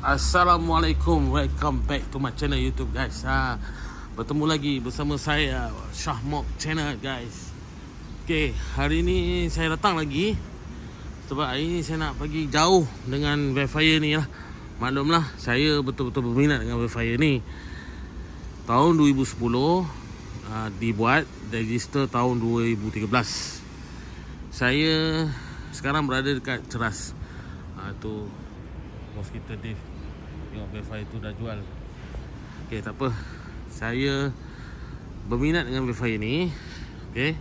Assalamualaikum, welcome back to my channel YouTube guys. Bertemu lagi bersama saya Syahmok Channel guys. Okay, hari ni saya datang lagi sebab hari ni saya nak pergi jauh dengan Wavefire ni lah. Maklumlah, saya betul-betul berminat dengan Wavefire ni. Tahun 2010 dibuat, register tahun 2013. Saya sekarang berada dekat Ceras. Tu bos kita Dave, tengok Wavefire tu dah jual. Okay, tak apa, saya berminat dengan Wavefire ni. Okay,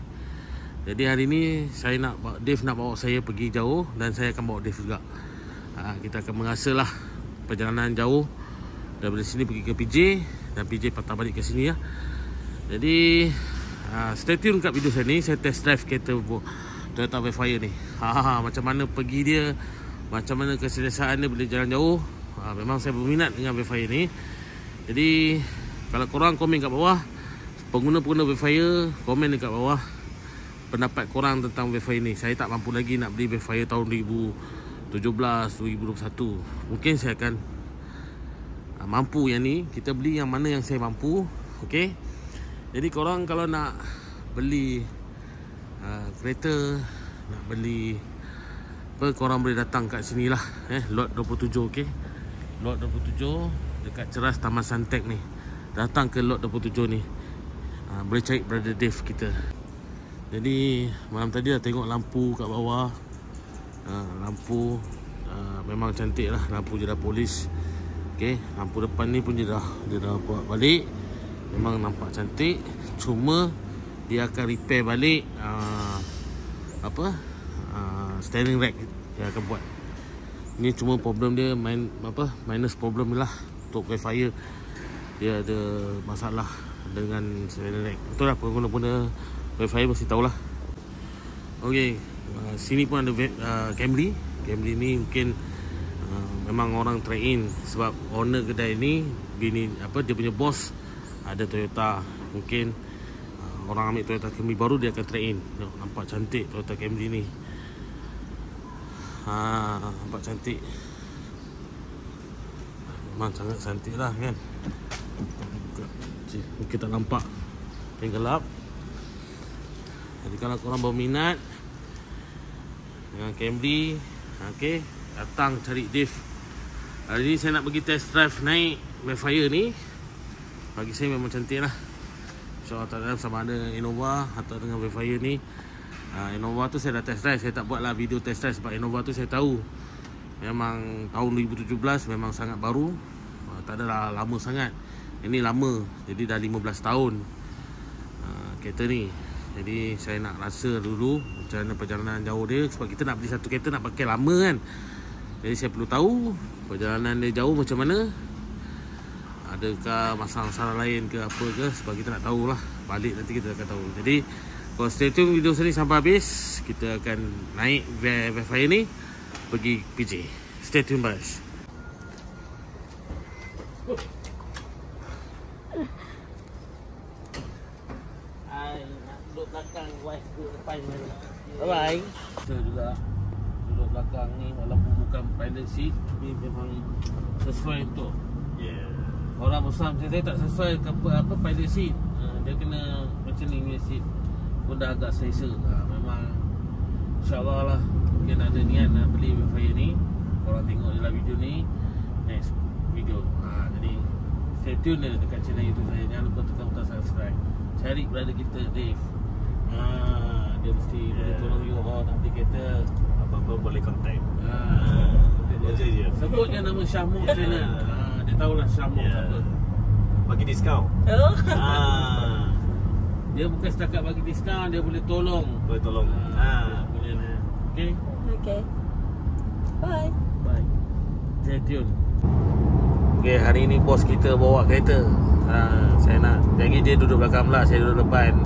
jadi hari ni saya nak, Dave nak bawa saya pergi jauh, dan saya akan bawa Dave juga. Kita akan mengasalah perjalanan jauh daripada sini pergi ke PJ, dan PJ patah balik ke sini ya. Jadi stay tune kat video saya ni. Saya test drive kereta Toyota Wavefire ni. Macam mana pergi dia, macam mana keselesaan dia bila jalan jauh. Memang saya berminat dengan Wavefire ni. Jadi kalau korang komen kat bawah, pengguna-pengguna Wavefire, komen dekat bawah pendapat korang tentang Wavefire ni. Saya tak mampu lagi nak beli Wavefire tahun 2017, 2021. Mungkin saya akan mampu yang ni. Kita beli yang mana yang saya mampu. Okay, jadi korang kalau nak beli kereta, nak beli apa, korang boleh datang kat sini lah, lot 27. Okay, lot 27 dekat Ceras Taman Suntec ni. Datang ke lot 27 ni, boleh cari brother Dave kita. Jadi malam tadi dah tengok lampu kat bawah. Lampu memang cantik lah. Lampu je dah polish. Okay, lampu depan ni pun dia dah buat balik. Memang nampak cantik. Cuma dia akan repair balik steering rack dia akan buat. Ni cuma problem dia minus problem lah untuk Wavefire. Dia ada masalah dengan steering rack. Betul lah, pengguna-pengguna Wavefire mesti tahulah. Okey, sini pun ada Camry. Camry ni mungkin memang orang trade in, sebab owner kedai ni dia punya bos ada Toyota. Mungkin orang ambil Toyota Camry baru, dia akan trade in. Nampak cantik Toyota Camry ni. Nampak cantik. Memang sangat cantik lah kan. Mungkin tak nampak, yang gelap. Jadi kalau korang berminat dengan Camry, okay, datang cari Dave. Hari ni saya nak pergi test drive naik Wavefire ni. Bagi saya memang cantik lah. InsyaAllah tak ada sama ada Innova atau dengan Wavefire ni. Innova tu saya dah test drive. Saya tak buat lah video test drive sebab Innova tu saya tahu memang tahun 2017, memang sangat baru. Tak adalah lama sangat. Ini lama, jadi dah 15 tahun kereta ni. Jadi saya nak rasa dulu macam mana perjalanan jauh dia. Sebab kita nak beli satu kereta nak pakai lama kan. Jadi saya perlu tahu perjalanan dia jauh macam mana. Adakah masalah lain ke apa ke. Sebab kita nak tahulah. Balik nanti kita akan tahu. Jadi kalau stay tune video sini sampai habis, kita akan naik Wavefire ni pergi PJ. Stay tune guys. Nak duduk belakang, wife duduk depan. Bye-bye. Kita juga duduk belakang ni, walaupun bukan pilot seat, tapi memang sesuai untuk orang besar macam saya. Tak sesuai ke apa pilot seat. Dia kena macam ni punya seat pun dah agak selesa. Memang InsyaAllah lah, mungkin ada niat nak beli Wavefire ni. Korang tengok je lah video ni, next video. Jadi stay tune dia dekat channel YouTube saya. Jangan lupa tekan butang subscribe. Cari brother kita Dave. Dia mesti boleh tolong you all nak beli kereta. Apa-apa boleh contact. Sebut je nama Syahmok Channel. Dia tahulah Syahmok siapa. Bagi diskaun. Dia bukan setakat bagi diskaun, dia boleh tolong. Boleh tolong. Boleh lah. Okay. Okay. Bye. Bye. Stay tune. Okay, hari ni bos kita bawa kereta. Saya nak, jadi dia duduk belakang pula, saya duduk depan.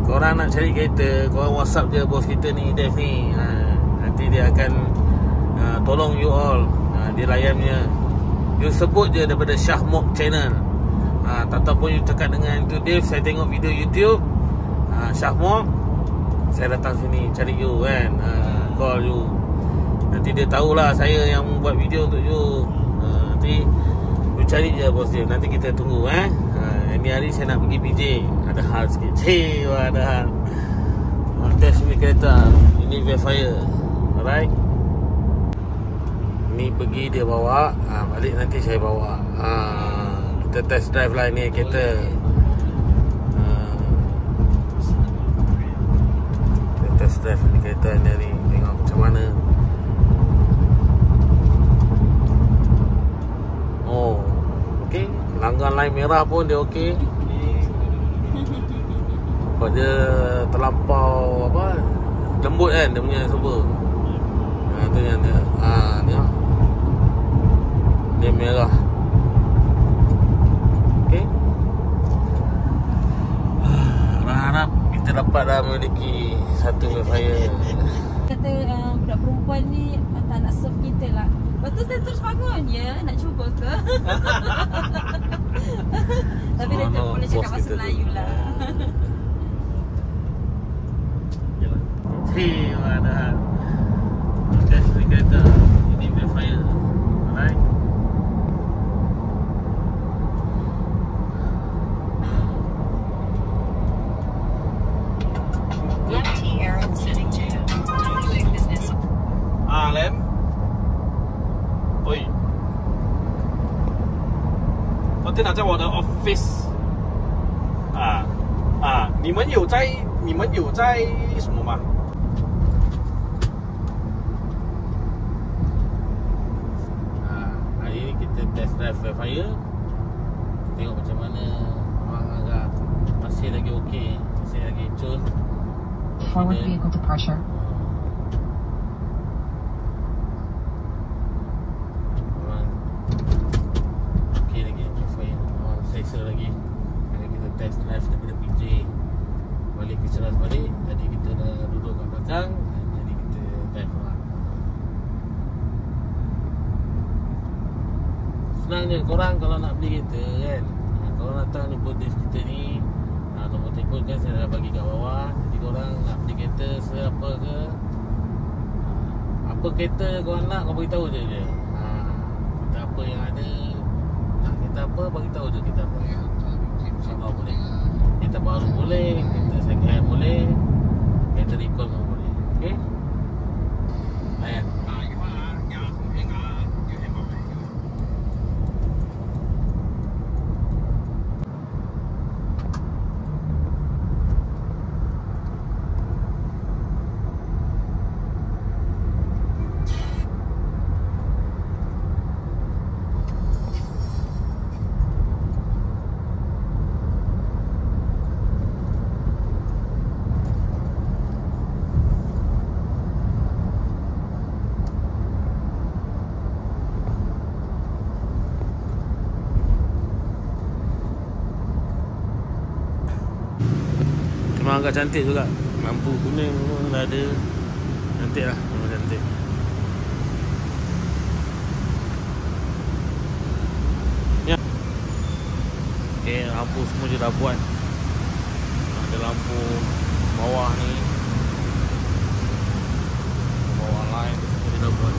Korang nak cari kereta, korang WhatsApp je bos kita ni, Dave ni. Nanti dia akan tolong you all. Dia layannya. You sebut je daripada Syahmok Channel. Ataupun you cakap dengan tu Dave, saya tengok video YouTube Syahmok, saya datang sini cari you kan. Call you. Nanti dia tahulah saya yang buat video untuk you. Nanti you cari je bos dia. Nanti kita tunggu Ini hari saya nak pergi PJ. Ada hal sikit. Ada hal. Test ni kereta. Ini Vefire. Alright. Ni pergi dia bawa, balik nanti saya bawa. Kita test drive lah ni kereta. Kita test drive ni kereta ni hari. Tengok macam mana. Oh, okey. Langgar line merah pun dia okey. Sebab dia terlampau apa, lembut kan dia punya serba. Tu yang dia. Tengok. Dia merah. Okey. Harap kita dapat memiliki satu Vefire. Kata budak perempuan ni tak nak serve kita lah. Lepas tu saya terus bangun, ya nak cuba ke? Tapi dia tak boleh cakap bahasa Melayu lah. Yalah. Ada. Test ni kereta. Ini Vefire. Alright. Lem. Oi. 我电脑在我的 office。你们有在什么吗？ Hari ni kita test drive Vefire. Tengok macam mana. Memang agak masih lagi okey. Masih lagi cun. Forward vehicle departure. Memang okey lagi Vefire. Memang selesa lagi. Kalau kita test drive daripada PJ balik ke Ceras balik. Tadi kita dah duduk kat belakang. Jadi kita drive lah. Senangnya korang kalau nak beli kereta kan, korang datang jumpa Dave kita ni, nombor telefon kan saya dah bagi kat bawah. Jadi korang nak beli kereta seapa ke, apa kereta korang nak, korang beritahu je kita apa yang ada. Nak kereta apa, beritahu je kita apa. InsyaAllah boleh. Kereta baru boleh, kereta second hand boleh, kereta recall pun boleh. Okay? Layan. Memang agak cantik juga. Lampu kuning pun dah ada. Cantik lah. Memang cantik. Ya. Okay, lampu semua je dah buat. Ada lampu bawah ni, bawah line semua dia dah buat.